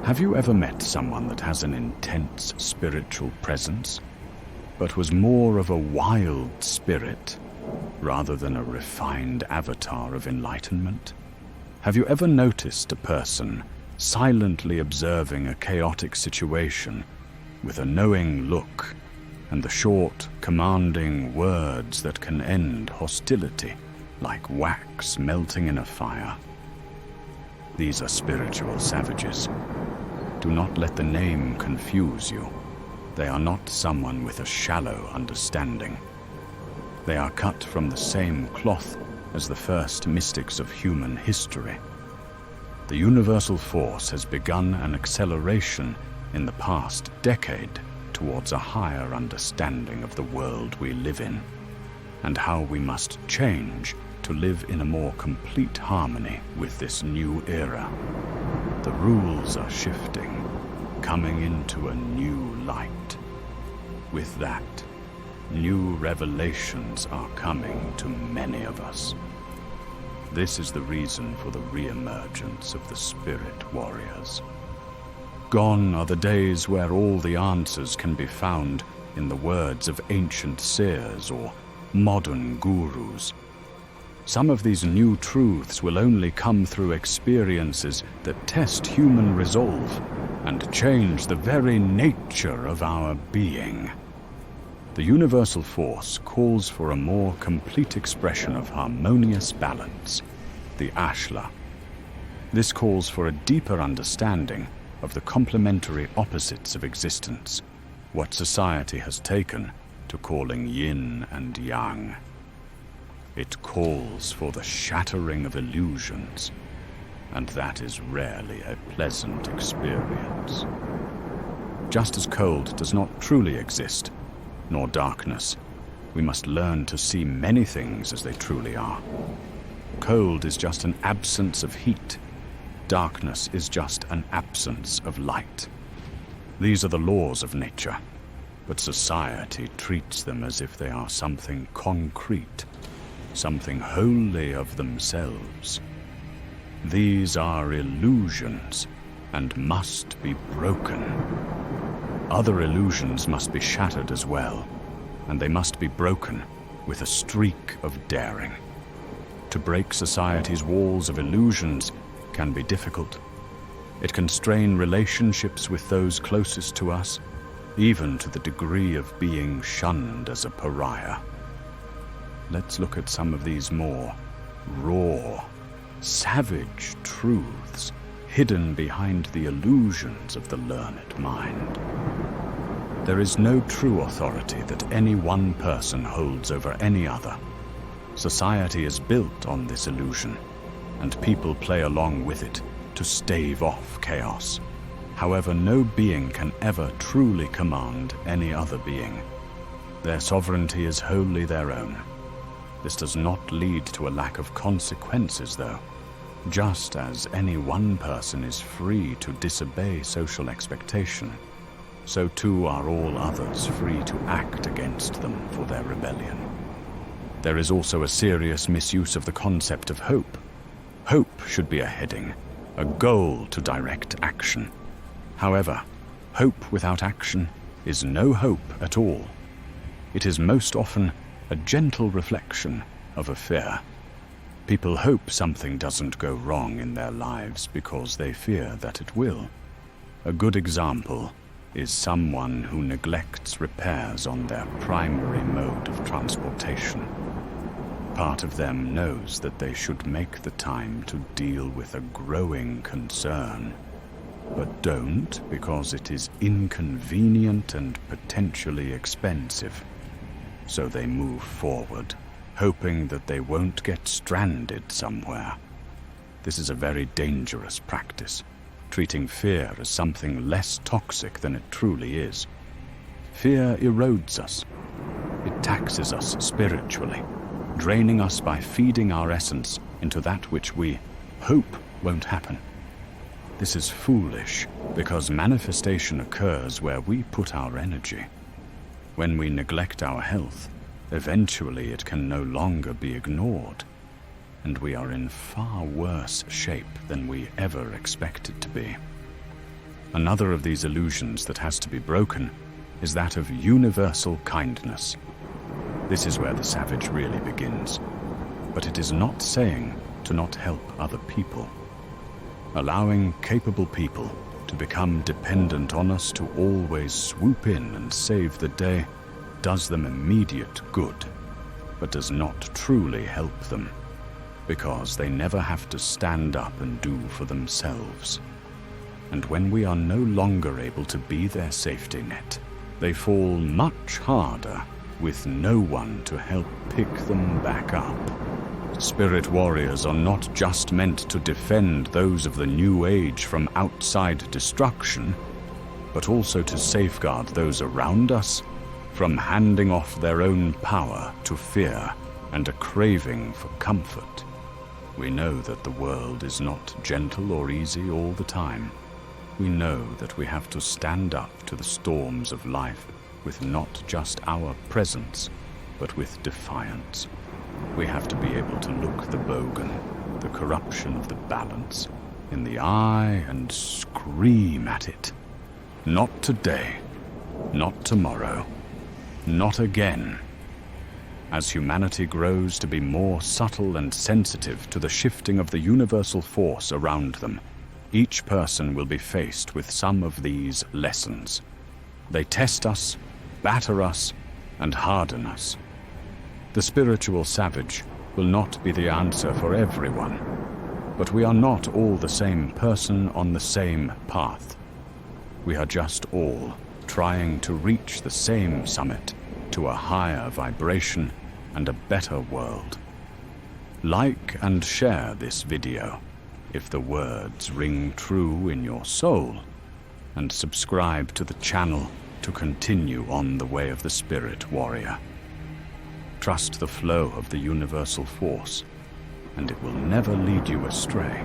Have you ever met someone that has an intense spiritual presence, but was more of a wild spirit rather than a refined avatar of enlightenment? Have you ever noticed a person silently observing a chaotic situation with a knowing look and the short, commanding words that can end hostility like wax melting in a fire? These are spiritual savages. Do not let the name confuse you. They are not someone with a shallow understanding. They are cut from the same cloth as the first mystics of human history. The universal force has begun an acceleration in the past decade towards a higher understanding of the world we live in, and how we must change to live in a more complete harmony with this new era. The rules are shifting, coming into a new light. With that, new revelations are coming to many of us. This is the reason for the re-emergence of the spirit warriors. Gone are the days where all the answers can be found in the words of ancient seers or modern gurus. Some of these new truths will only come through experiences that test human resolve and change the very nature of our being. The universal force calls for a more complete expression of harmonious balance, the ashla. This calls for a deeper understanding of the complementary opposites of existence, what society has taken to calling yin and yang. It calls for the shattering of illusions, and that is rarely a pleasant experience. Just as cold does not truly exist, nor darkness, we must learn to see many things as they truly are. Cold is just an absence of heat. Darkness is just an absence of light. These are the laws of nature, but society treats them as if they are something concrete, something wholly of themselves. These are illusions and must be broken. Other illusions must be shattered as well, and they must be broken with a streak of daring. To break society's walls of illusions can be difficult. It can strain relationships with those closest to us, even to the degree of being shunned as a pariah. Let's look at some of these more raw, savage truths hidden behind the illusions of the learned mind. There is no true authority that any one person holds over any other. Society is built on this illusion, and people play along with it to stave off chaos. However, no being can ever truly command any other being. Their sovereignty is wholly their own. This does not lead to a lack of consequences, though. Just as any one person is free to disobey social expectation, so too are all others free to act against them for their rebellion. There is also a serious misuse of the concept of hope. Hope should be a heading, a goal to direct action. However, hope without action is no hope at all. It is most often a gentle reflection of a fear. People hope something doesn't go wrong in their lives because they fear that it will. A good example is someone who neglects repairs on their primary mode of transportation. Part of them knows that they should make the time to deal with a growing concern, but don't because it is inconvenient and potentially expensive. So they move forward, hoping that they won't get stranded somewhere. This is a very dangerous practice, treating fear as something less toxic than it truly is. Fear erodes us. It taxes us spiritually, draining us by feeding our essence into that which we hope won't happen. This is foolish because manifestation occurs where we put our energy. When we neglect our health, eventually it can no longer be ignored, and we are in far worse shape than we ever expected to be. Another of these illusions that has to be broken is that of universal kindness. This is where the savage really begins. But it is not saying to not help other people. Allowing capable people to become dependent on us to always swoop in and save the day does them immediate good, but does not truly help them, because they never have to stand up and do for themselves. And when we are no longer able to be their safety net, they fall much harder with no one to help pick them back up. Spirit warriors are not just meant to defend those of the New Age from outside destruction, but also to safeguard those around us from handing off their own power to fear and a craving for comfort. We know that the world is not gentle or easy all the time. We know that we have to stand up to the storms of life with not just our presence, but with defiance. We have to be able to look the bogan, the corruption of the balance, in the eye and scream at it. Not today, not tomorrow, not again. As humanity grows to be more subtle and sensitive to the shifting of the universal force around them, each person will be faced with some of these lessons. They test us, batter us, and harden us. The spiritual savage will not be the answer for everyone, but we are not all the same person on the same path. We are just all trying to reach the same summit to a higher vibration and a better world. Like and share this video if the words ring true in your soul, and subscribe to the channel to continue on the way of the Spirit Warrior. Trust the flow of the universal force, and it will never lead you astray.